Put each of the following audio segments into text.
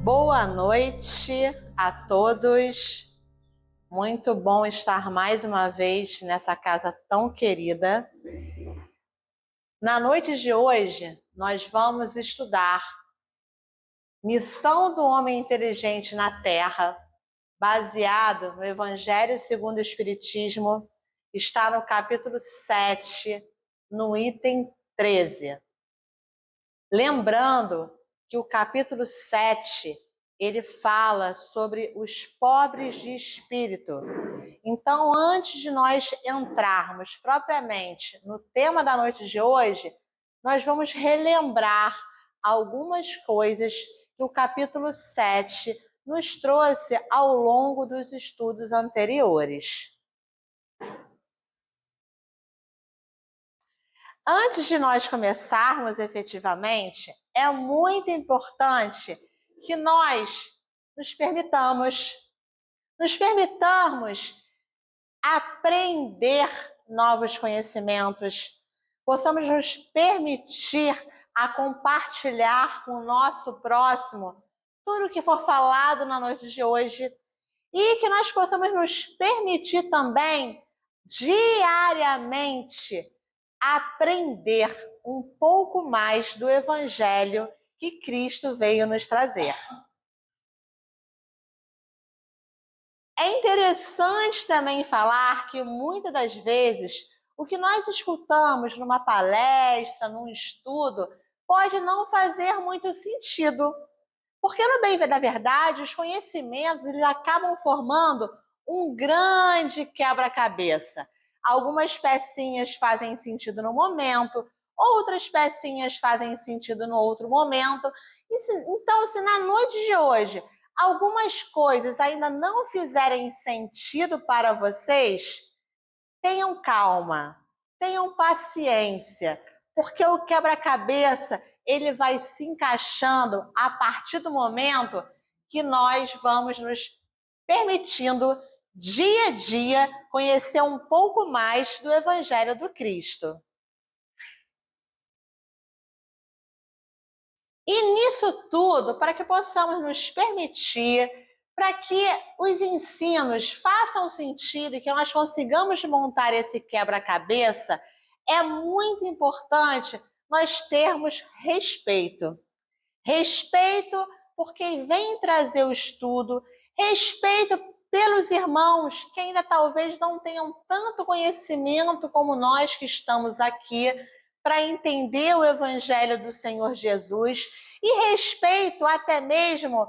Boa noite a todos. Muito bom estar mais uma vez nessa casa tão querida. Na noite de hoje, nós vamos estudar Missão do Homem Inteligente na Terra, baseado no Evangelho segundo o Espiritismo, está no capítulo 7, no item 13. Lembrando que o capítulo 7, ele fala sobre os pobres de espírito. Então, antes de nós entrarmos propriamente no tema da noite de hoje, nós vamos relembrar algumas coisas que o capítulo 7 nos trouxe ao longo dos estudos anteriores. Antes de nós começarmos efetivamente, é muito importante que nós nos permitamos aprender novos conhecimentos, possamos nos permitir a compartilhar com o nosso próximo tudo o que for falado na noite de hoje e que nós possamos nos permitir também diariamente aprender um pouco mais do Evangelho que Cristo veio nos trazer. É interessante também falar que muitas das vezes o que nós escutamos numa palestra, num estudo, pode não fazer muito sentido. Porque, no bem da verdade, os conhecimentos eles acabam formando um grande quebra-cabeça. Algumas pecinhas fazem sentido no momento, outras pecinhas fazem sentido no outro momento. Então, se na noite de hoje algumas coisas ainda não fizerem sentido para vocês, tenham calma, tenham paciência, porque o quebra-cabeça ele vai se encaixando a partir do momento que nós vamos nos permitindo dia a dia conhecer um pouco mais do Evangelho do Cristo. E nisso tudo, para que possamos nos permitir, para que os ensinos façam sentido e que nós consigamos montar esse quebra-cabeça, é muito importante nós termos respeito. Respeito por quem vem trazer o estudo, respeito pelos irmãos que ainda talvez não tenham tanto conhecimento como nós que estamos aqui, para entender o Evangelho do Senhor Jesus e respeito até mesmo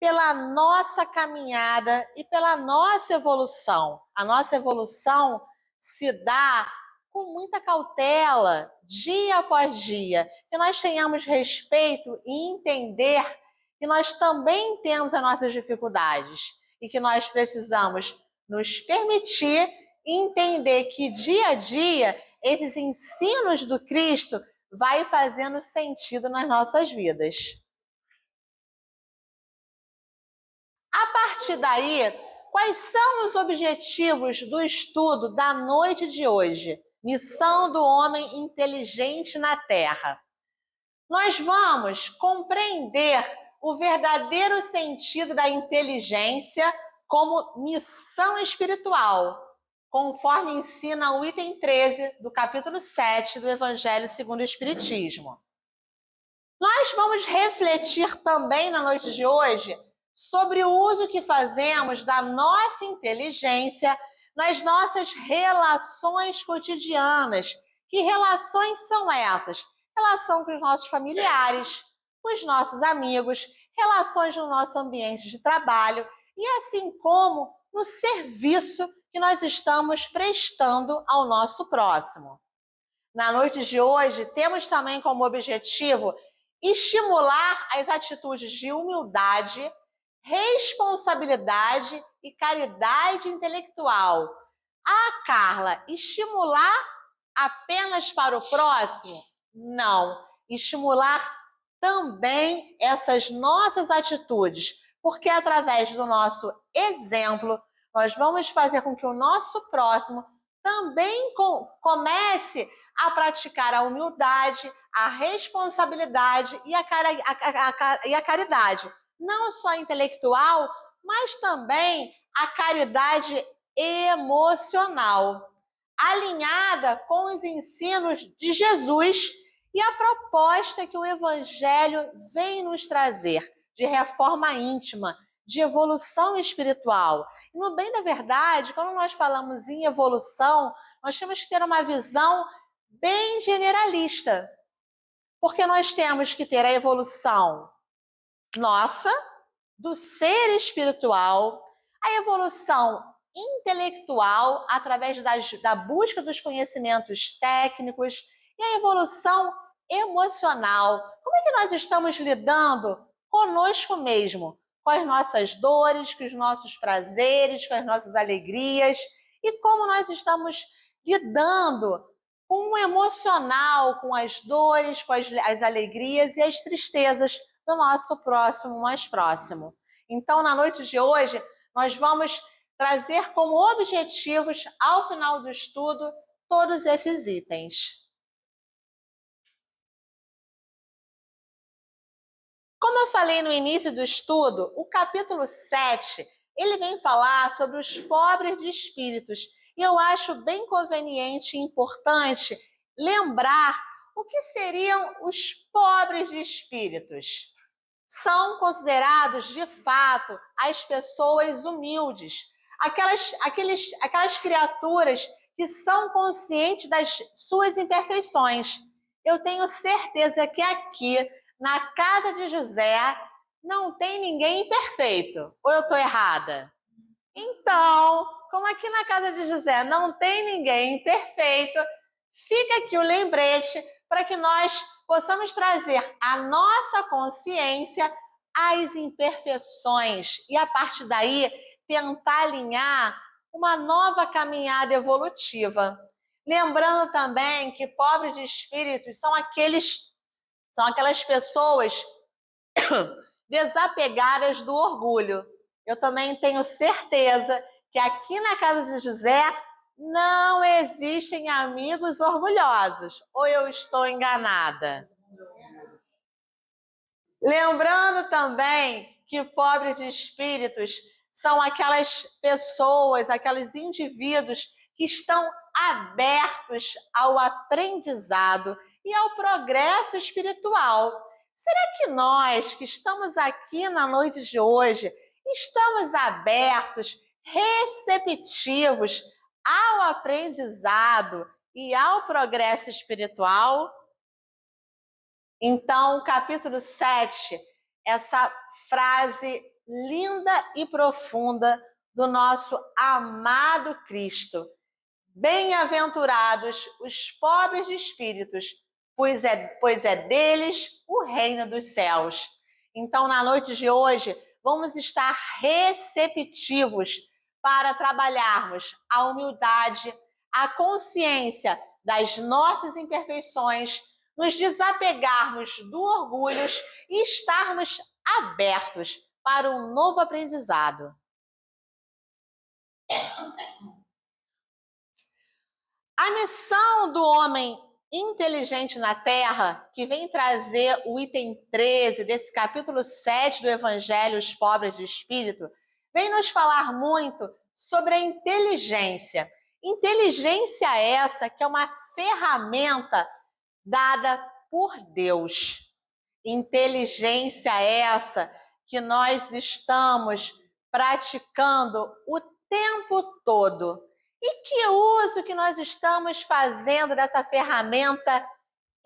pela nossa caminhada e pela nossa evolução. A nossa evolução se dá com muita cautela, dia após dia, que nós tenhamos respeito e entender que nós também temos as nossas dificuldades e que nós precisamos nos permitir entender que dia a dia esses ensinos do Cristo vai fazendo sentido nas nossas vidas. A partir daí, quais são os objetivos do estudo da noite de hoje? Missão do Homem Inteligente na Terra. Nós vamos compreender o verdadeiro sentido da inteligência como missão espiritual, conforme ensina o item 13 do capítulo 7 do Evangelho segundo o Espiritismo. Nós vamos refletir também na noite de hoje sobre o uso que fazemos da nossa inteligência nas nossas relações cotidianas. Que relações são essas? Relação com os nossos familiares, com os nossos amigos, relações no nosso ambiente de trabalho e assim como no serviço que nós estamos prestando ao nosso próximo. Na noite de hoje, temos também como objetivo estimular as atitudes de humildade, responsabilidade e caridade intelectual. Ah, Carla, estimular apenas para o próximo? Não. Estimular também essas nossas atitudes, porque através do nosso exemplo, nós vamos fazer com que o nosso próximo também comece a praticar a humildade, a responsabilidade e a caridade. não só intelectual, mas também a caridade emocional, alinhada com os ensinos de Jesus e a proposta que o Evangelho vem nos trazer de reforma íntima, de evolução espiritual. E no bem da verdade, quando nós falamos em evolução, nós temos que ter uma visão bem generalista, porque nós temos que ter a evolução nossa, do ser espiritual, a evolução intelectual através da busca dos conhecimentos técnicos e a evolução emocional. Como é que nós estamos lidando conosco mesmo, com as nossas dores, com os nossos prazeres, com as nossas alegrias e como nós estamos lidando com o emocional, com as dores, com as alegrias e as tristezas do nosso próximo mais próximo. Então, na noite de hoje, nós vamos trazer como objetivos, ao final do estudo, todos esses itens. Como eu falei no início do estudo, o capítulo 7, ele vem falar sobre os pobres de espíritos. E eu acho bem conveniente e importante lembrar o que seriam os pobres de espíritos. São considerados, de fato, as pessoas humildes, aquelas criaturas que são conscientes das suas imperfeições. Eu tenho certeza que aqui, na casa de José, não tem ninguém imperfeito. Ou eu estou errada? Então, como aqui na casa de José não tem ninguém perfeito, fica aqui o lembrete para que nós possamos trazer à nossa consciência as imperfeições e, a partir daí, tentar alinhar uma nova caminhada evolutiva. Lembrando também que pobres de espíritos são aquelas pessoas desapegadas do orgulho. Eu também tenho certeza que aqui na casa de José não existem amigos orgulhosos. Ou eu estou enganada? Lembrando também que pobres de espíritos são aquelas pessoas, aqueles indivíduos que estão abertos ao aprendizado e ao progresso espiritual. Será que nós, que estamos aqui na noite de hoje, estamos abertos, receptivos ao aprendizado e ao progresso espiritual? Então, o capítulo 7, essa frase linda e profunda do nosso amado Cristo. Bem-aventurados os pobres de espíritos, pois é deles o reino dos céus. Então, na noite de hoje, vamos estar receptivos para trabalharmos a humildade, a consciência das nossas imperfeições, nos desapegarmos do orgulho e estarmos abertos para um novo aprendizado. A missão do homem inteligente na Terra, que vem trazer o item 13 desse capítulo 7 do Evangelho, Os Pobres de Espírito, vem nos falar muito sobre a inteligência. Inteligência essa que é uma ferramenta dada por Deus. Inteligência essa que nós estamos praticando o tempo todo. E que uso que nós estamos fazendo dessa ferramenta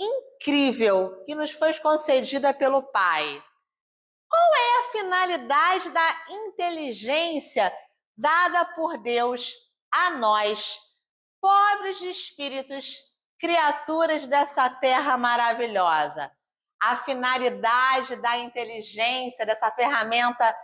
incrível que nos foi concedida pelo Pai? Qual é a finalidade da inteligência dada por Deus a nós, pobres de espíritos, criaturas dessa terra maravilhosa? A finalidade da inteligência, dessa ferramenta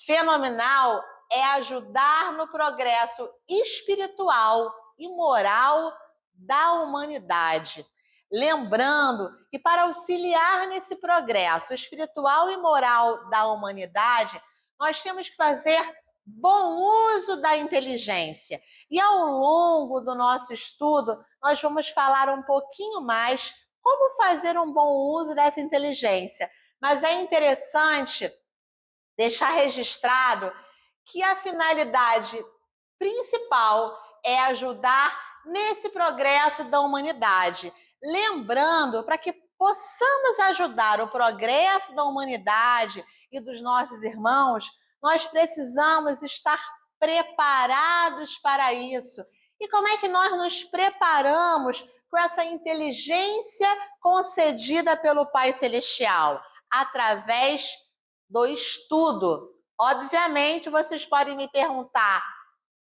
fenomenal, é ajudar no progresso espiritual e moral da humanidade. Lembrando que para auxiliar nesse progresso espiritual e moral da humanidade, nós temos que fazer bom uso da inteligência. E ao longo do nosso estudo, nós vamos falar um pouquinho mais como fazer um bom uso dessa inteligência. Mas é interessante deixar registrado que a finalidade principal é ajudar nesse progresso da humanidade. Lembrando, para que possamos ajudar o progresso da humanidade e dos nossos irmãos, nós precisamos estar preparados para isso. E como é que nós nos preparamos com essa inteligência concedida pelo Pai Celestial? Através do estudo. Obviamente, vocês podem me perguntar,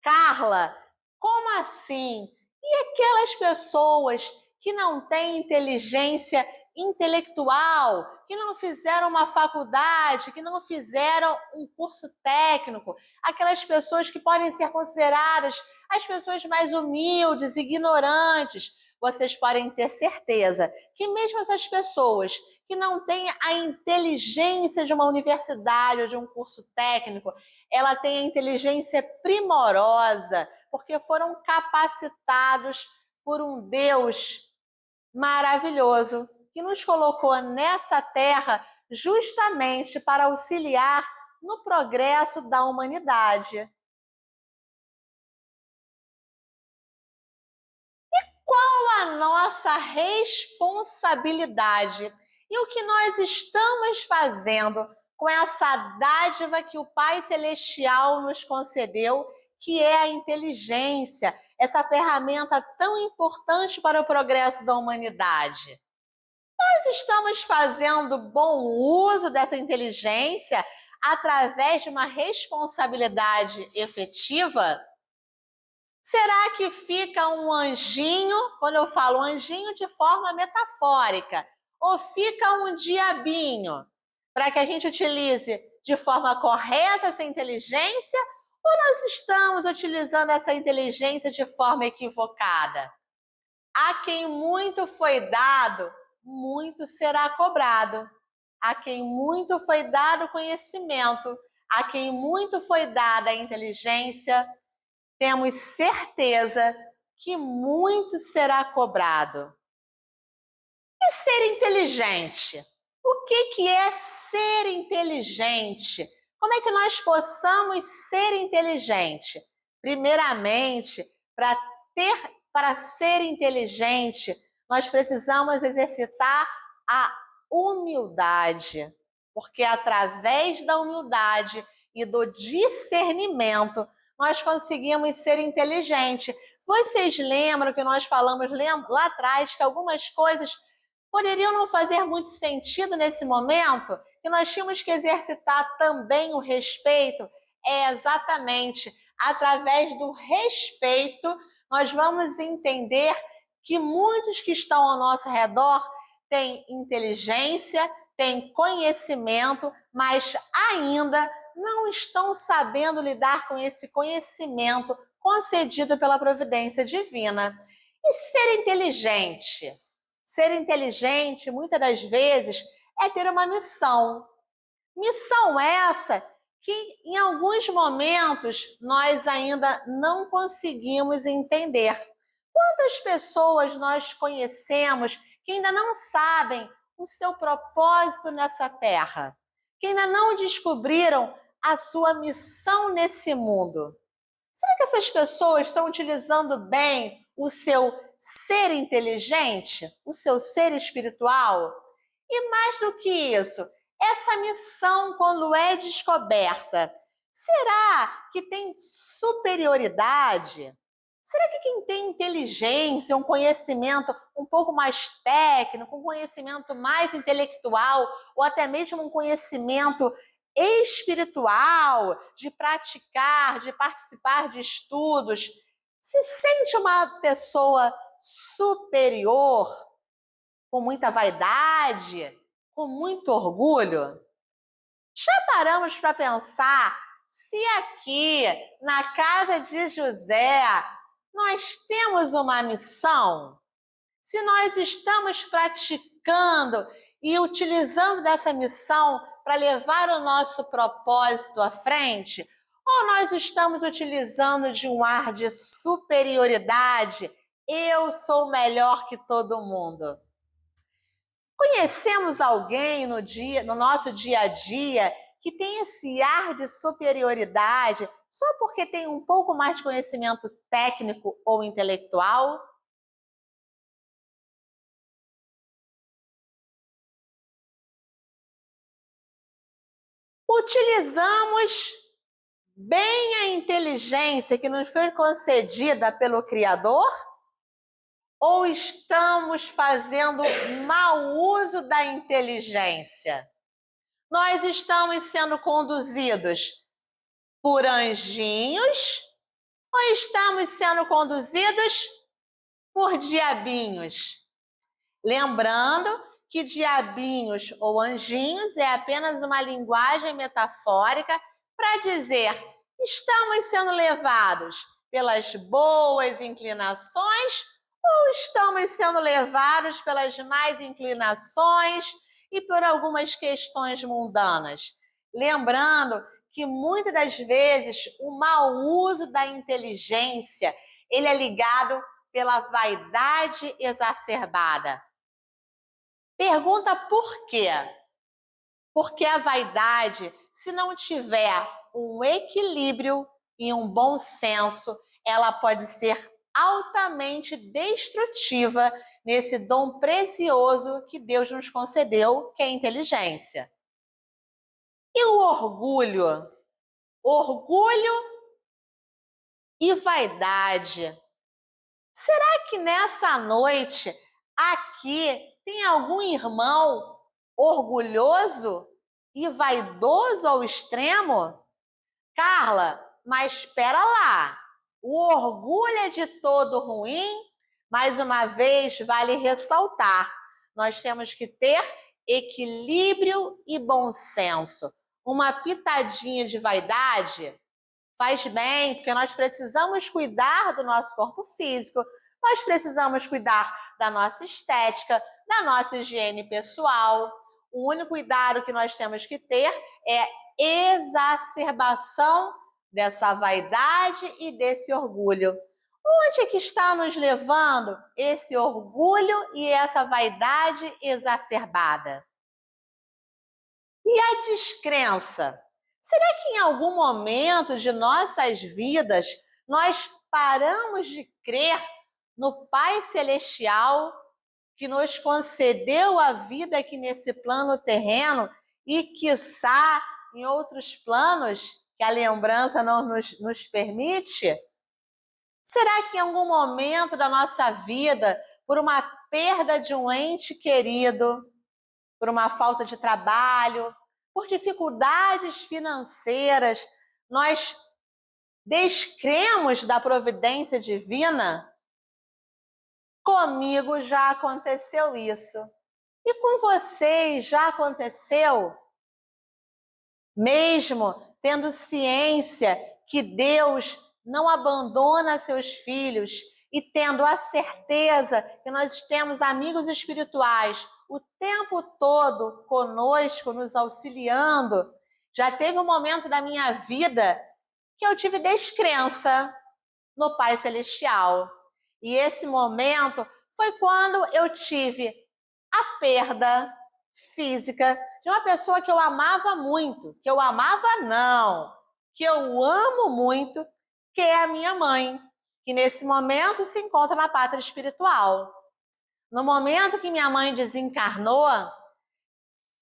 Carla, como assim? E aquelas pessoas que não têm inteligência intelectual, que não fizeram uma faculdade, que não fizeram um curso técnico, aquelas pessoas que podem ser consideradas as pessoas mais humildes, ignorantes, vocês podem ter certeza que mesmo essas pessoas que não têm a inteligência de uma universidade ou de um curso técnico, ela tem a inteligência primorosa, porque foram capacitados por um Deus maravilhoso que nos colocou nessa terra justamente para auxiliar no progresso da humanidade. E qual a nossa responsabilidade? E o que nós estamos fazendo com essa dádiva que o Pai Celestial nos concedeu, que é a inteligência, essa ferramenta tão importante para o progresso da humanidade? Nós estamos fazendo bom uso dessa inteligência através de uma responsabilidade efetiva? Será que fica um anjinho, quando eu falo anjinho de forma metafórica, ou fica um diabinho, para que a gente utilize de forma correta essa inteligência, ou nós estamos utilizando essa inteligência de forma equivocada? A quem muito foi dado, muito será cobrado. A quem muito foi dado conhecimento, a quem muito foi dada a inteligência, temos certeza que muito será cobrado. E ser inteligente? O que é ser inteligente? Como é que nós possamos ser inteligente? Primeiramente, para ser inteligente, nós precisamos exercitar a humildade, porque através da humildade e do discernimento nós conseguimos ser inteligentes. Vocês lembram que nós falamos lá atrás que algumas coisas poderiam não fazer muito sentido nesse momento, que nós tínhamos que exercitar também o respeito? É exatamente através do respeito nós vamos entender que muitos que estão ao nosso redor têm inteligência, têm conhecimento, mas ainda não estão sabendo lidar com esse conhecimento concedido pela providência divina. E ser inteligente? Ser inteligente, muitas das vezes, é ter uma missão. Missão essa que, em alguns momentos, nós ainda não conseguimos entender. Quantas pessoas nós conhecemos que ainda não sabem o seu propósito nessa terra? Que ainda não descobriram a sua missão nesse mundo? Será que essas pessoas estão utilizando bem o seu ser inteligente, o seu ser espiritual? E mais do que isso, essa missão, quando é descoberta, será que tem superioridade? Será que quem tem inteligência, um conhecimento um pouco mais técnico, um conhecimento mais intelectual, ou até mesmo um conhecimento espiritual, de praticar, de participar de estudos, se sente uma pessoa superior, com muita vaidade, com muito orgulho? Já paramos para pensar se aqui, na casa de José, nós temos uma missão? Se nós estamos praticando e utilizando dessa missão para levar o nosso propósito à frente, ou nós estamos utilizando de um ar de superioridade? Eu sou melhor que todo mundo. Conhecemos alguém no nosso dia a dia que tem esse ar de superioridade só porque tem um pouco mais de conhecimento técnico ou intelectual? Utilizamos bem a inteligência que nos foi concedida pelo Criador? Ou estamos fazendo mau uso da inteligência? Nós estamos sendo conduzidos por anjinhos ou estamos sendo conduzidos por diabinhos? Lembrando que diabinhos ou anjinhos é apenas uma linguagem metafórica para dizer estamos sendo levados pelas boas inclinações ou estamos sendo levados pelas más inclinações e por algumas questões mundanas. Lembrando que muitas das vezes o mau uso da inteligência ele é ligado pela vaidade exacerbada. Pergunta por quê? Porque a vaidade, se não tiver um equilíbrio e um bom senso, ela pode ser altamente destrutiva nesse dom precioso que Deus nos concedeu, que é a inteligência. E o orgulho? Orgulho e vaidade. Será que nessa noite aqui tem algum irmão orgulhoso e vaidoso ao extremo? Carla, mas espera lá. O orgulho é de todo ruim? Mais uma vez, vale ressaltar, nós temos que ter equilíbrio e bom senso. Uma pitadinha de vaidade faz bem, porque nós precisamos cuidar do nosso corpo físico, nós precisamos cuidar da nossa estética, da nossa higiene pessoal. O único cuidado que nós temos que ter é exacerbação dessa vaidade e desse orgulho. Onde é que está nos levando esse orgulho e essa vaidade exacerbada? E a descrença? Será que em algum momento de nossas vidas nós paramos de crer no Pai Celestial que nos concedeu a vida aqui nesse plano terreno e, quiçá, em outros planos que a lembrança não nos permite? Será que em algum momento da nossa vida, por uma perda de um ente querido, por uma falta de trabalho, por dificuldades financeiras, nós descremos da providência divina? Comigo já aconteceu isso. E com vocês já aconteceu? Mesmo tendo ciência que Deus não abandona seus filhos e tendo a certeza que nós temos amigos espirituais o tempo todo conosco, nos auxiliando, já teve um momento da minha vida que eu tive descrença no Pai Celestial. E esse momento foi quando eu tive a perda física de uma pessoa que eu amava muito, que eu amava não, que eu amo muito, que é a minha mãe, que nesse momento se encontra na pátria espiritual. No momento que minha mãe desencarnou,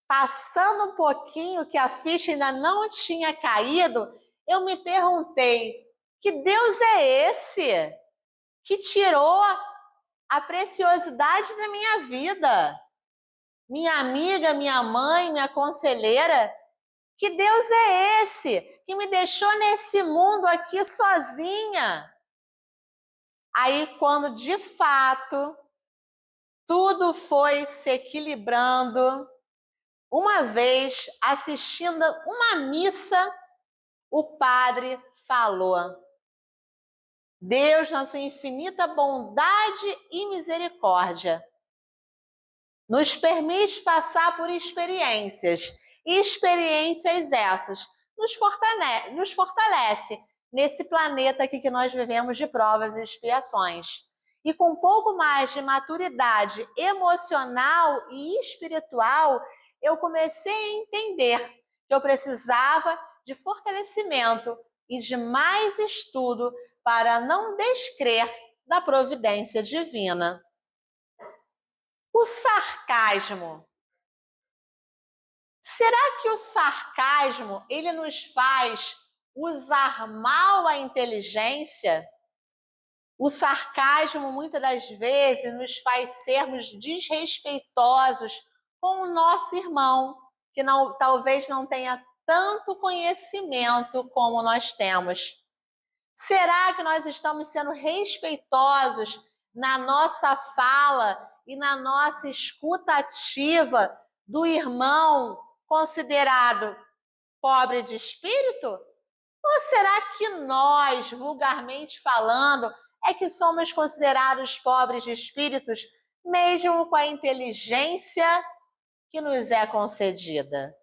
passando um pouquinho que a ficha ainda não tinha caído, eu me perguntei, que Deus é esse que tirou a preciosidade da minha vida? Minha amiga, minha mãe, minha conselheira, que Deus é esse que me deixou nesse mundo aqui sozinha? Aí, quando de fato tudo foi se equilibrando, uma vez assistindo uma missa, o padre falou: Deus, na sua infinita bondade e misericórdia, nos permite passar por experiências, e experiências essas nos fortalece nesse planeta aqui que nós vivemos de provas e expiações. E com um pouco mais de maturidade emocional e espiritual, eu comecei a entender que eu precisava de fortalecimento e de mais estudo para não descrer da providência divina. O sarcasmo. Será que o sarcasmo ele nos faz usar mal a inteligência? O sarcasmo, muitas das vezes, nos faz sermos desrespeitosos com o nosso irmão, que talvez não tenha tanto conhecimento como nós temos. Será que nós estamos sendo respeitosos na nossa fala e na nossa escuta ativa do irmão considerado pobre de espírito? Ou será que nós, vulgarmente falando, é que somos considerados pobres de espíritos, mesmo com a inteligência que nos é concedida?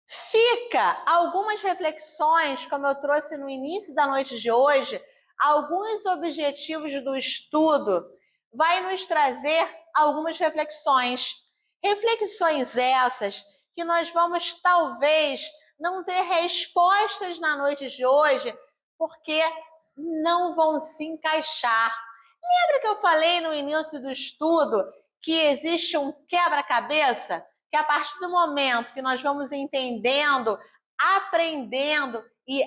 Fica algumas reflexões, como eu trouxe no início da noite de hoje, alguns objetivos do estudo, vai nos trazer algumas reflexões. Reflexões essas que nós vamos, talvez, não ter respostas na noite de hoje, porque não vão se encaixar. Lembra que eu falei no início do estudo que existe um quebra-cabeça? Que a partir do momento que nós vamos entendendo, aprendendo e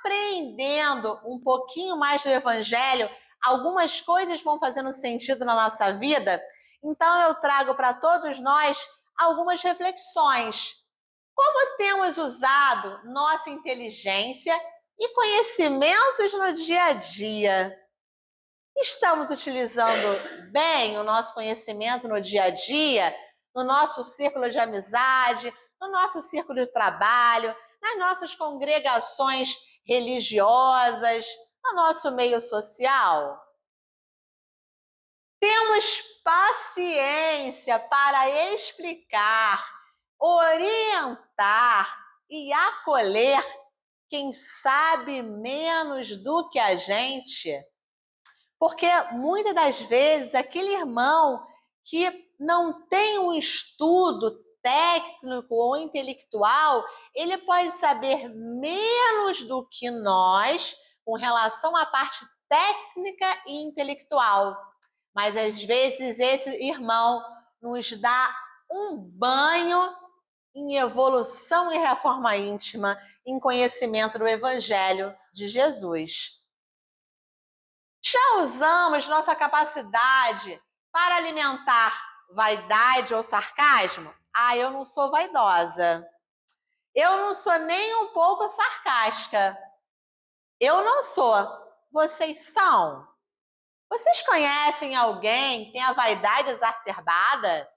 aprendendo um pouquinho mais do Evangelho, algumas coisas vão fazendo sentido na nossa vida. Então eu trago para todos nós algumas reflexões. Como temos usado nossa inteligência e conhecimentos no dia a dia? Estamos utilizando bem o nosso conhecimento no dia a dia, no nosso círculo de amizade, no nosso círculo de trabalho, nas nossas congregações religiosas, no nosso meio social? Temos paciência para explicar, orientar e acolher quem sabe menos do que a gente? Porque muitas das vezes aquele irmão que não tem um estudo técnico ou intelectual, ele pode saber menos do que nós com relação à parte técnica e intelectual. Mas às vezes esse irmão nos dá um banho em evolução e reforma íntima, em conhecimento do Evangelho de Jesus. Já usamos nossa capacidade para alimentar vaidade ou sarcasmo? Ah, eu não sou vaidosa. Eu não sou nem um pouco sarcástica. Eu não sou. Vocês são? Vocês conhecem alguém que tem a vaidade exacerbada?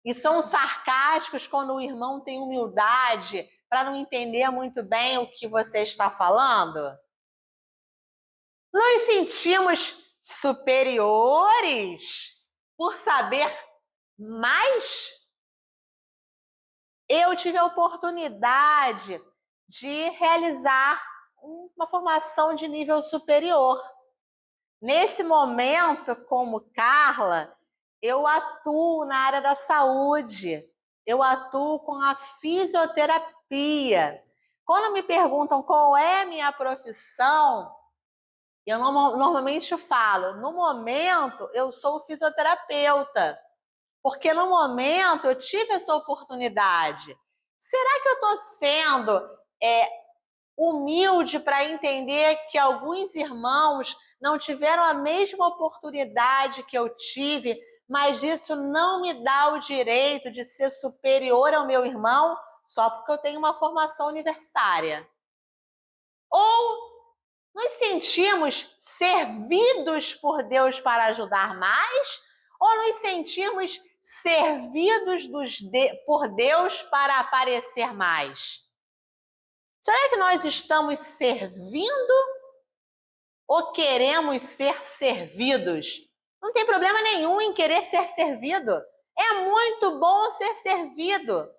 E são sarcásticos quando o irmão tem humildade para não entender muito bem o que você está falando? Nos sentimos superiores por saber mais? Eu tive a oportunidade de realizar uma formação de nível superior. Nesse momento, como Carla, eu atuo na área da saúde, eu atuo com a fisioterapia. Quando me perguntam qual é a minha profissão, eu normalmente falo, no momento eu sou fisioterapeuta, porque no momento eu tive essa oportunidade. Será que eu estou sendo humilde para entender que alguns irmãos não tiveram a mesma oportunidade que eu tive, mas isso não me dá o direito de ser superior ao meu irmão só porque eu tenho uma formação universitária? Ou nos sentimos servidos por Deus para ajudar mais? Ou nos sentimos servidos por Deus para aparecer mais? Será que nós estamos servindo ou queremos ser servidos? Não tem problema nenhum em querer ser servido. É muito bom ser servido,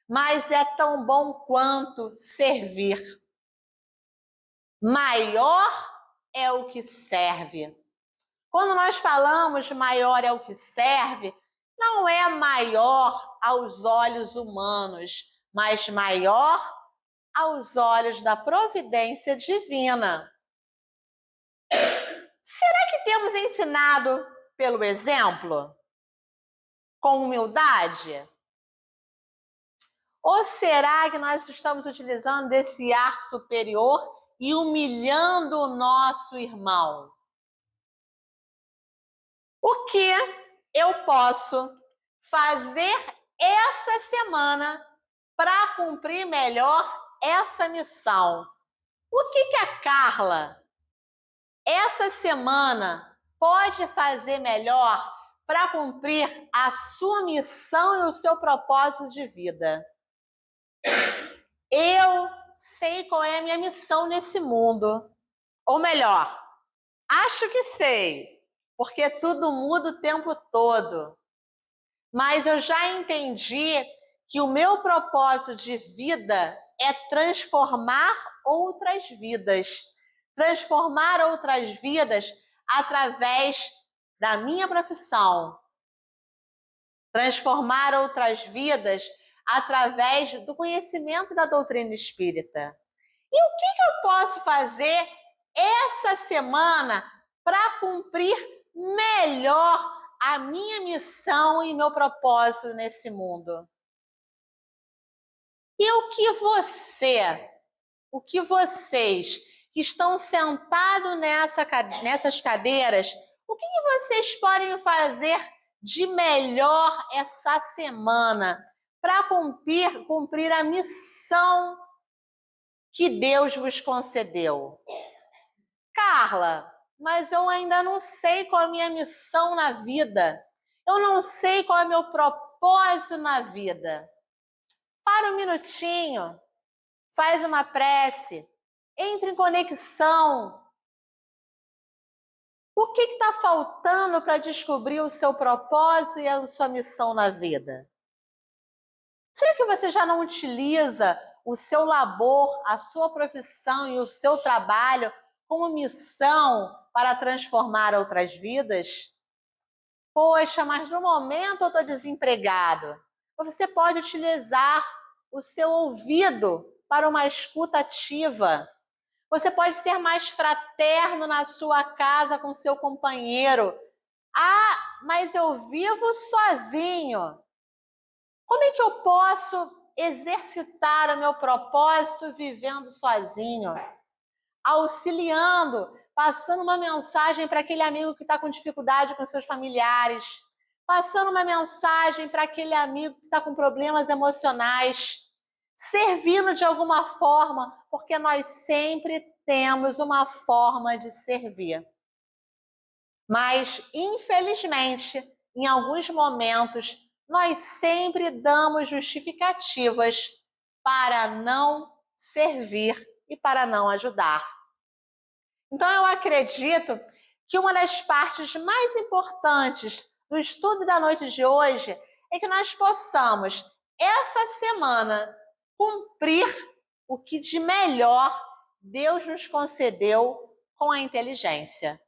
mas é tão bom quanto servir. Maior é o que serve. Quando nós falamos maior é o que serve, não é maior aos olhos humanos, mas maior aos olhos da providência divina. Será que temos ensinado pelo exemplo? Com humildade? Ou será que nós estamos utilizando desse ar superior e humilhando o nosso irmão? O que eu posso fazer essa semana para cumprir melhor essa missão? O que a Carla, essa semana, pode fazer melhor para cumprir a sua missão e o seu propósito de vida? Eu sei qual é a minha missão nesse mundo. Ou melhor, acho que sei, porque tudo muda o tempo todo. Mas eu já entendi que o meu propósito de vida é transformar outras vidas. Transformar outras vidas através da minha profissão. Transformar outras vidas através do conhecimento da doutrina espírita. E o que eu posso fazer essa semana para cumprir melhor a minha missão e meu propósito nesse mundo? E o que vocês que estão sentados nessas cadeiras, o que vocês podem fazer de melhor essa semana para cumprir a missão que Deus vos concedeu? Carla, mas eu ainda não sei qual é a minha missão na vida. Eu não sei qual é o meu propósito na vida. Para um minutinho, faz uma prece, entre em conexão. O que está faltando para descobrir o seu propósito e a sua missão na vida? Será que você já não utiliza o seu labor, a sua profissão e o seu trabalho como missão para transformar outras vidas? Poxa, mas no momento eu estou desempregado. Você pode utilizar o seu ouvido para uma escuta ativa. Você pode ser mais fraterno na sua casa com seu companheiro. Ah, mas eu vivo sozinho. Como é que eu posso exercitar o meu propósito vivendo sozinho? Auxiliando, passando uma mensagem para aquele amigo que está com dificuldade com seus familiares, passando uma mensagem para aquele amigo que está com problemas emocionais, servindo de alguma forma, porque nós sempre temos uma forma de servir. Mas, infelizmente, em alguns momentos, nós sempre damos justificativas para não servir e para não ajudar. Então, eu acredito que uma das partes mais importantes do estudo da noite de hoje é que nós possamos, essa semana, cumprir o que de melhor Deus nos concedeu com a inteligência.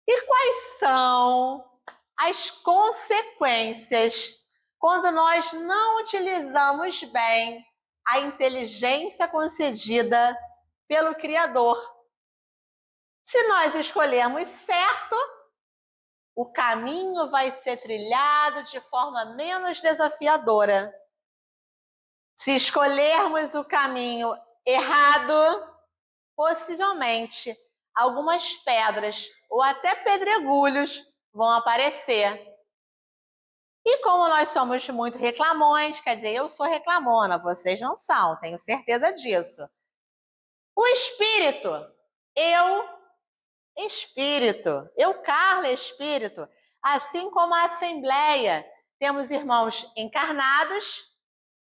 E quais são as consequências quando nós não utilizamos bem a inteligência concedida pelo Criador? Se nós escolhermos certo, o caminho vai ser trilhado de forma menos desafiadora. Se escolhermos o caminho errado, possivelmente algumas pedras ou até pedregulhos vão aparecer. E como nós somos muito reclamões, quer dizer, eu sou reclamona, vocês não são, tenho certeza disso. O espírito, Carla, espírito, assim como a Assembleia, temos irmãos encarnados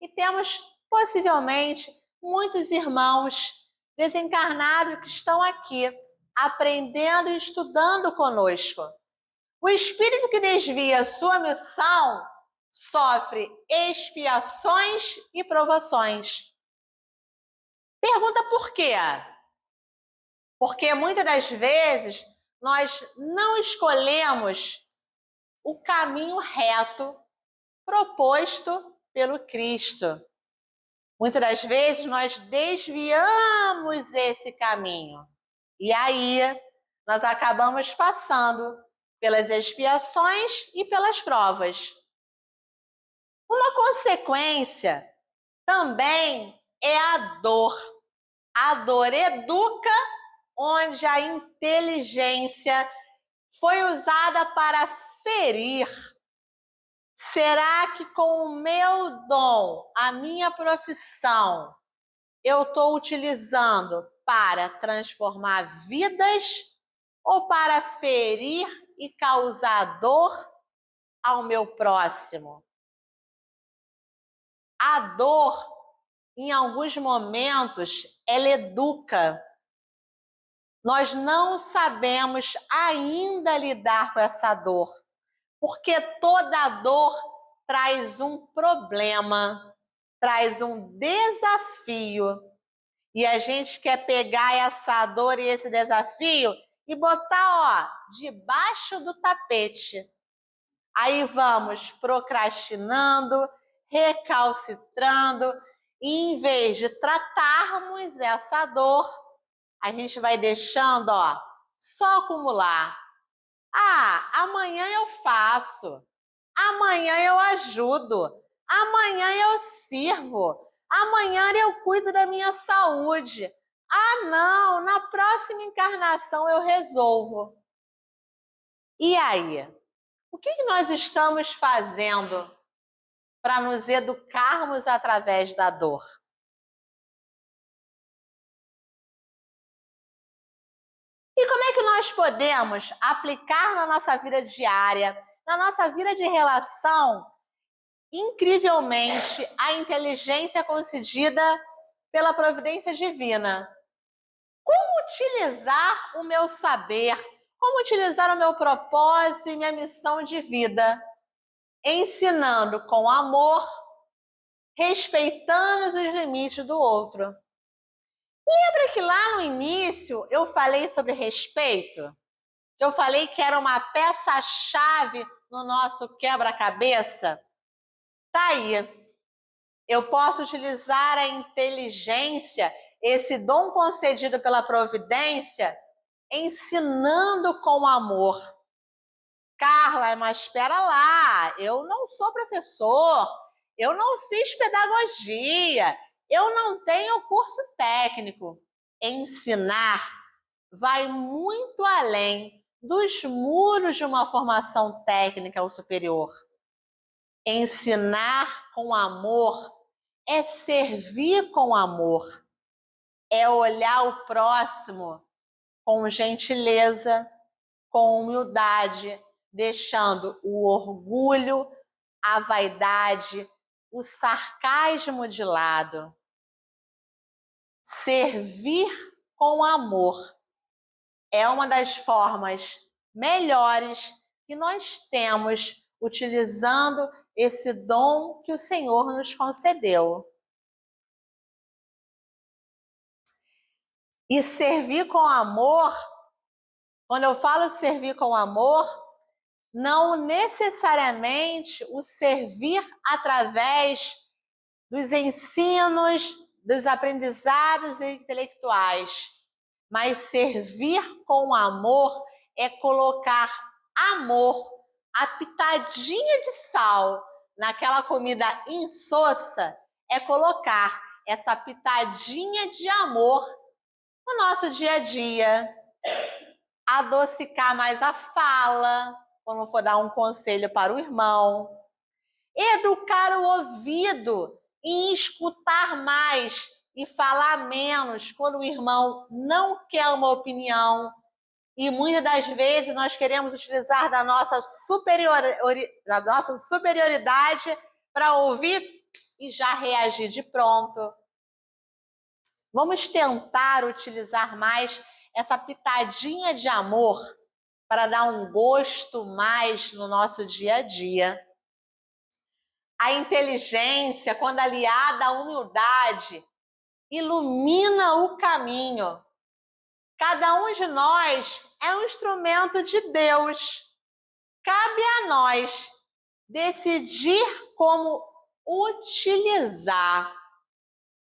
e temos possivelmente muitos irmãos desencarnados que estão aqui aprendendo e estudando conosco. O espírito que desvia sua missão sofre expiações e provações. Pergunta por quê? Porque muitas das vezes nós não escolhemos o caminho reto proposto pelo Cristo. Muitas das vezes nós desviamos esse caminho. E aí nós acabamos passando pelas expiações e pelas provas. Uma consequência também é a dor. A dor educa, onde a inteligência foi usada para ferir. Será que com o meu dom, a minha profissão, eu estou utilizando para transformar vidas ou para ferir e causar dor ao meu próximo? A dor, em alguns momentos, ela educa. Nós não sabemos ainda lidar com essa dor, porque toda dor traz um problema, traz um desafio. E a gente quer pegar essa dor e esse desafio e botar, debaixo do tapete. Aí vamos procrastinando, recalcitrando, e em vez de tratarmos essa dor, a gente vai deixando, só acumular. Amanhã eu faço. Amanhã eu ajudo. Amanhã eu sirvo. Amanhã eu cuido da minha saúde. Não, na próxima encarnação eu resolvo. E aí? O que nós estamos fazendo para nos educarmos através da dor? E como é que nós podemos aplicar na nossa vida diária, na nossa vida de relação, incrivelmente, a inteligência concedida pela providência divina? Como utilizar o meu saber? Como utilizar o meu propósito e minha missão de vida? Ensinando com amor, respeitando os limites do outro. Lembra que lá no início eu falei sobre respeito? Eu falei que era uma peça-chave no nosso quebra-cabeça? Tá aí. Eu posso utilizar a inteligência, esse dom concedido pela providência, ensinando com amor. Carla, mas espera lá, eu não sou professor, eu não fiz pedagogia, eu não tenho curso técnico. Ensinar vai muito além dos muros de uma formação técnica ou superior. Ensinar com amor é servir com amor, é olhar o próximo com gentileza, com humildade, deixando o orgulho, a vaidade, o sarcasmo de lado. Servir com amor é uma das formas melhores que nós temos utilizando esse dom que o Senhor nos concedeu. E servir com amor, quando eu falo servir com amor, não necessariamente o servir através dos ensinos, dos aprendizados intelectuais, mas servir com amor é colocar amor, a pitadinha de sal naquela comida insossa, é colocar essa pitadinha de amor no nosso dia a dia, adocicar mais a fala, quando for dar um conselho para o irmão, educar o ouvido e escutar mais e falar menos quando o irmão não quer uma opinião. E muitas das vezes nós queremos utilizar da nossa superioridade para ouvir e já reagir de pronto. Vamos tentar utilizar mais essa pitadinha de amor para dar um gosto mais no nosso dia a dia. A inteligência, quando aliada à humildade, ilumina o caminho. Cada um de nós é um instrumento de Deus. Cabe a nós decidir como utilizar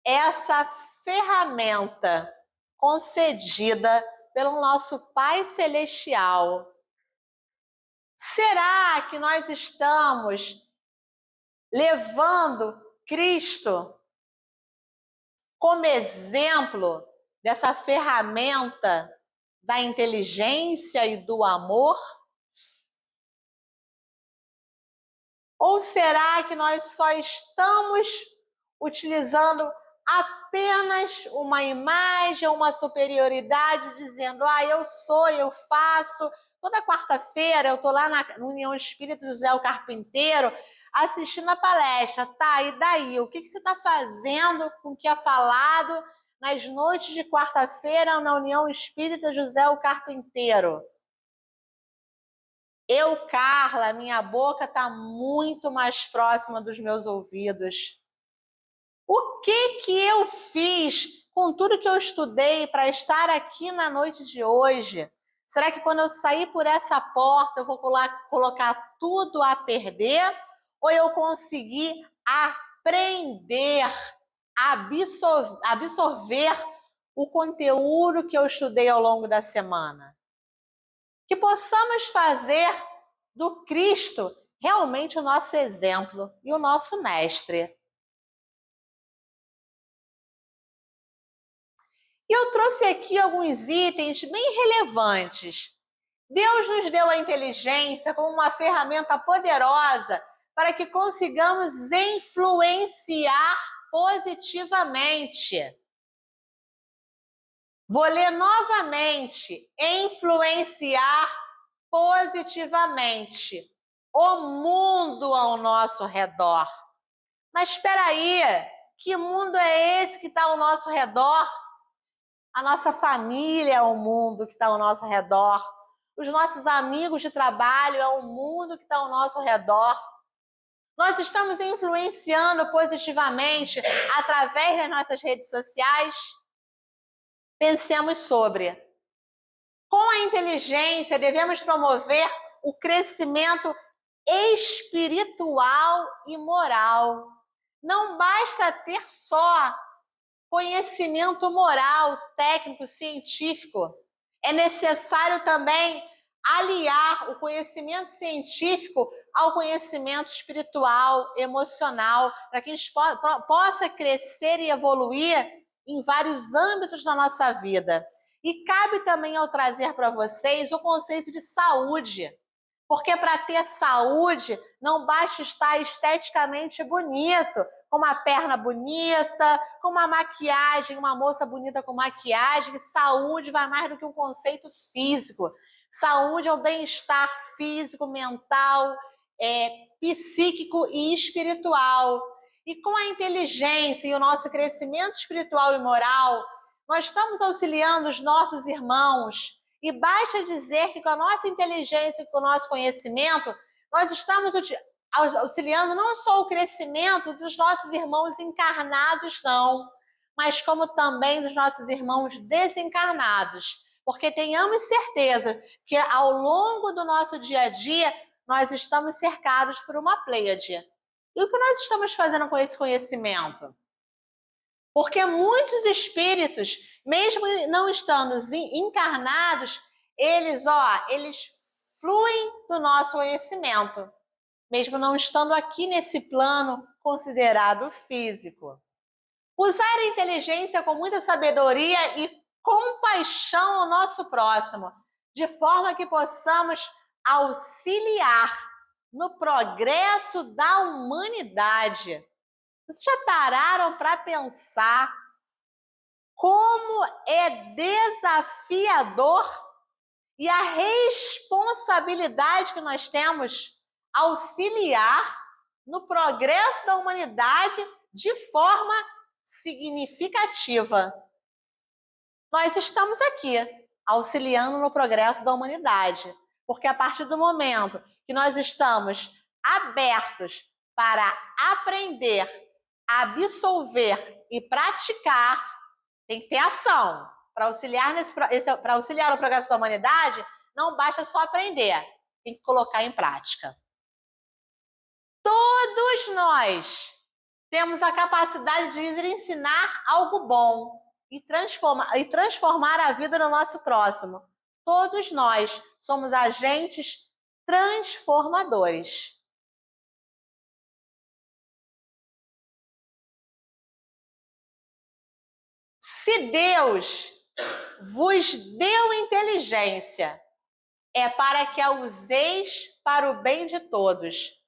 essa ferramenta concedida pelo nosso Pai Celestial. Será que nós estamos levando Cristo como exemplo dessa ferramenta da inteligência e do amor? Ou será que nós só estamos utilizando apenas uma imagem, uma superioridade, dizendo, eu sou, eu faço. Toda quarta-feira eu estou lá na União Espírita José o Carpinteiro, assistindo a palestra. Tá, e daí? O que você está fazendo com o que é falado nas noites de quarta-feira na União Espírita José o Carpinteiro? Eu, Carla, minha boca está muito mais próxima dos meus ouvidos. O que eu fiz com tudo que eu estudei para estar aqui na noite de hoje? Será que quando eu sair por essa porta eu vou colocar tudo a perder? Ou eu consegui aprender, absorver o conteúdo que eu estudei ao longo da semana? Que possamos fazer do Cristo realmente o nosso exemplo e o nosso mestre. E eu trouxe aqui alguns itens bem relevantes. Deus nos deu a inteligência como uma ferramenta poderosa para que consigamos influenciar positivamente. Vou ler novamente. Influenciar positivamente o mundo ao nosso redor. Mas espera aí, que mundo é esse que está ao nosso redor? A nossa família é o mundo que está ao nosso redor. Os nossos amigos de trabalho é o mundo que está ao nosso redor. Nós estamos influenciando positivamente através das nossas redes sociais? Pensemos sobre. Com a inteligência, devemos promover o crescimento espiritual e moral. Não basta ter só conhecimento moral, técnico, científico. É necessário também aliar o conhecimento científico ao conhecimento espiritual, emocional, para que a gente possa crescer e evoluir em vários âmbitos da nossa vida. E cabe também eu trazer para vocês o conceito de saúde. Porque para ter saúde, não basta estar esteticamente bonito, com uma perna bonita, com uma maquiagem, uma moça bonita com maquiagem. Saúde vai mais do que um conceito físico. Saúde é o bem-estar físico, mental, psíquico e espiritual. E com a inteligência e o nosso crescimento espiritual e moral, nós estamos auxiliando os nossos irmãos. E basta dizer que com a nossa inteligência e com o nosso conhecimento, nós estamos auxiliando não só o crescimento dos nossos irmãos encarnados, não, mas como também dos nossos irmãos desencarnados. Porque tenhamos certeza que ao longo do nosso dia a dia, nós estamos cercados por uma pleiade. E o que nós estamos fazendo com esse conhecimento? Porque muitos espíritos, mesmo não estando encarnados, eles fluem do nosso conhecimento, mesmo não estando aqui nesse plano considerado físico. Usar a inteligência com muita sabedoria e compaixão ao nosso próximo, de forma que possamos auxiliar no progresso da humanidade. Vocês já pararam para pensar como é desafiador e a responsabilidade que nós temos auxiliar no progresso da humanidade de forma significativa? Nós estamos aqui auxiliando no progresso da humanidade, porque a partir do momento que nós estamos abertos para aprender, absolver e praticar, tem que ter ação. para auxiliar o progresso da humanidade, não basta só aprender, tem que colocar em prática. Todos nós temos a capacidade de ensinar algo bom e transformar a vida do nosso próximo. Todos nós somos agentes transformadores. Se Deus vos deu inteligência, é para que a useis para o bem de todos.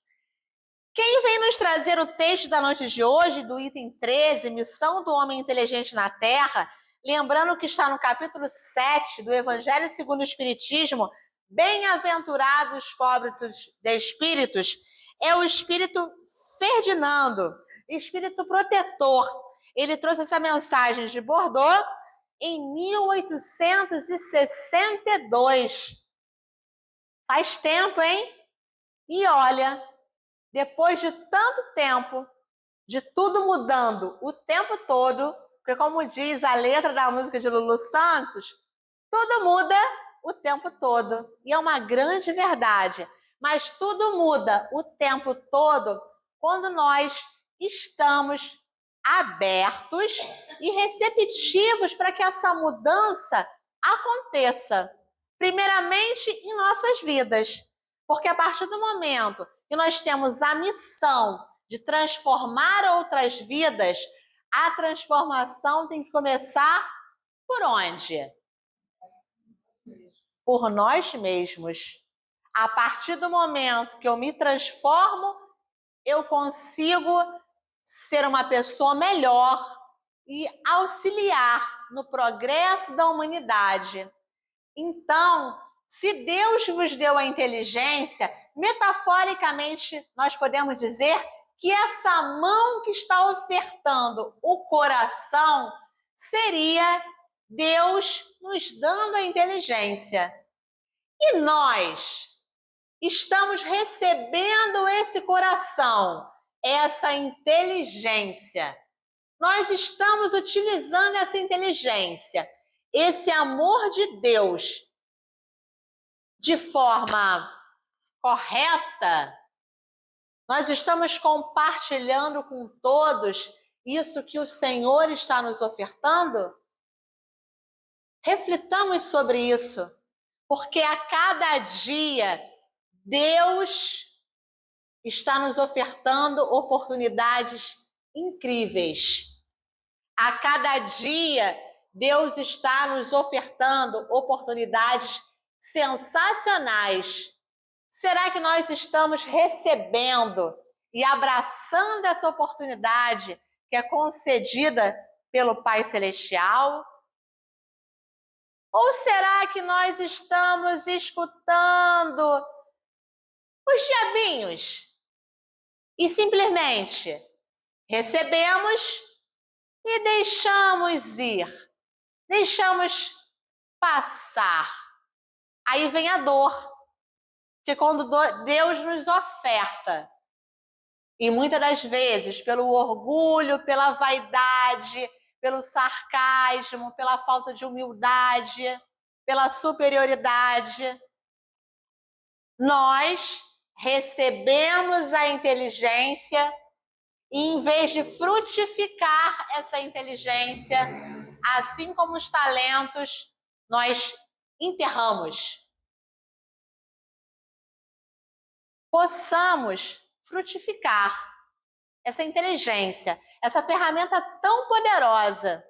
Quem vem nos trazer o texto da noite de hoje, do item 13, Missão do Homem Inteligente na Terra, lembrando que está no capítulo 7 do Evangelho segundo o Espiritismo, bem-aventurados pobres de espíritos, é o espírito Ferdinando, espírito protetor. Ele trouxe essa mensagem de Bordeaux em 1862. Faz tempo, hein? E olha, depois de tanto tempo, de tudo mudando o tempo todo, porque como diz a letra da música de Lulu Santos, tudo muda o tempo todo. E é uma grande verdade. Mas tudo muda o tempo todo quando nós estamos abertos e receptivos para que essa mudança aconteça. Primeiramente em nossas vidas. Porque a partir do momento que nós temos a missão de transformar outras vidas, a transformação tem que começar por onde? Por nós mesmos. A partir do momento que eu me transformo, eu consigo ser uma pessoa melhor e auxiliar no progresso da humanidade. Então, se Deus vos deu a inteligência, metaforicamente nós podemos dizer que essa mão que está ofertando o coração seria Deus nos dando a inteligência. E nós estamos recebendo esse coração, essa inteligência. Nós estamos utilizando essa inteligência, esse amor de Deus, de forma correta. Nós estamos compartilhando com todos isso que o Senhor está nos ofertando? Reflitamos sobre isso, porque a cada dia Deus está nos ofertando oportunidades incríveis. A cada dia Deus está nos ofertando oportunidades sensacionais. Será que nós estamos recebendo e abraçando essa oportunidade que é concedida pelo Pai Celestial? Ou será que nós estamos escutando os diabinhos e simplesmente recebemos e deixamos ir, deixamos passar? Aí vem a dor, porque quando Deus nos oferta, e muitas das vezes pelo orgulho, pela vaidade, pelo sarcasmo, pela falta de humildade, pela superioridade, nós recebemos a inteligência e, em vez de frutificar essa inteligência, assim como os talentos, nós enterramos. Possamos frutificar essa inteligência, essa ferramenta tão poderosa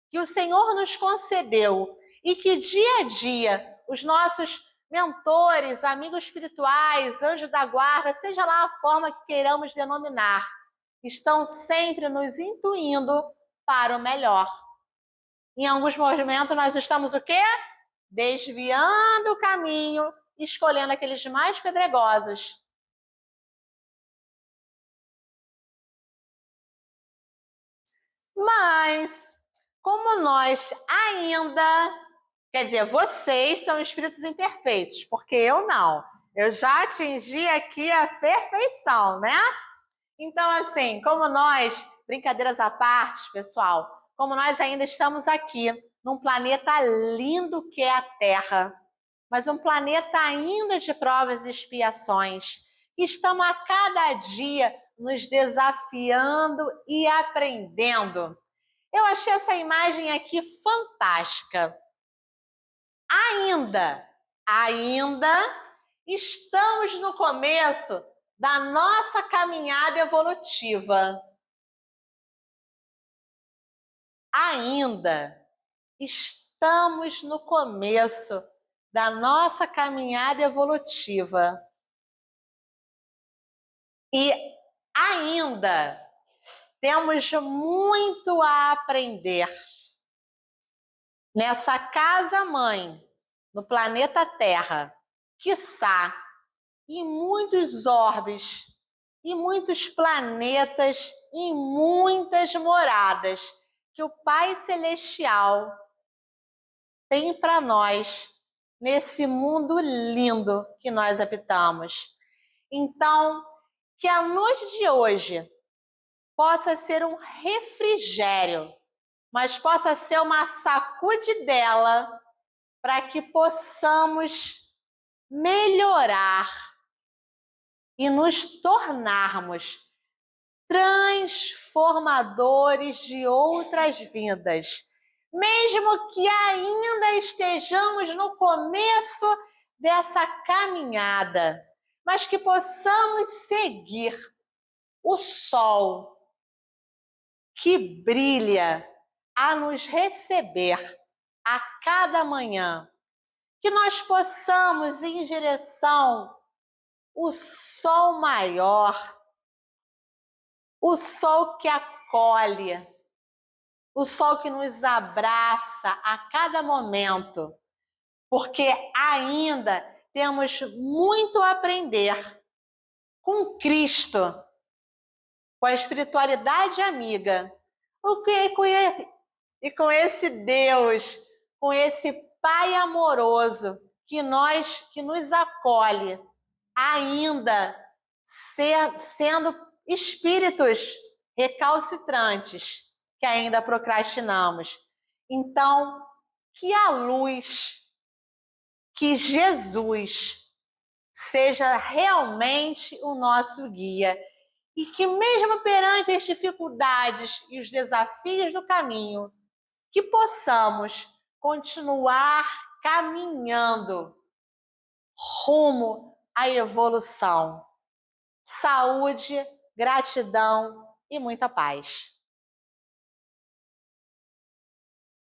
que o Senhor nos concedeu e que dia a dia os nossos mentores, amigos espirituais, anjos da guarda, seja lá a forma que queiramos denominar, estão sempre nos intuindo para o melhor. Em alguns momentos nós estamos o quê? Desviando o caminho, escolhendo aqueles mais pedregosos. Mas, como nós ainda, quer dizer, vocês são espíritos imperfeitos, porque eu não. Eu já atingi aqui a perfeição, né? Então, assim, como nós, brincadeiras à parte, pessoal, como nós ainda estamos aqui num planeta lindo que é a Terra, mas um planeta ainda de provas e expiações, que estamos a cada dia nos desafiando e aprendendo. Eu achei essa imagem aqui fantástica. Ainda estamos no começo da nossa caminhada evolutiva. Ainda estamos no começo da nossa caminhada evolutiva. E ainda temos muito a aprender nessa casa-mãe, no planeta Terra, quiçá, em muitos orbes, em muitos planetas, em muitas moradas que o Pai Celestial tem para nós nesse mundo lindo que nós habitamos. Então, que a noite de hoje possa ser um refrigério, mas possa ser uma sacudidela para que possamos melhorar e nos tornarmos transformadores de outras vidas, mesmo que ainda estejamos no começo dessa caminhada, mas que possamos seguir o sol que brilha a nos receber a cada manhã, que nós possamos ir em direção ao sol maior, o sol que acolhe, o sol que nos abraça a cada momento, porque ainda temos muito a aprender com Cristo, com a espiritualidade amiga, e com esse Deus, com esse Pai amoroso que nos acolhe, ainda sendo espíritos recalcitrantes, que ainda procrastinamos. Então, que a luz, que Jesus seja realmente o nosso guia e que mesmo perante as dificuldades e os desafios do caminho, que possamos continuar caminhando rumo à evolução. Saúde, gratidão e muita paz.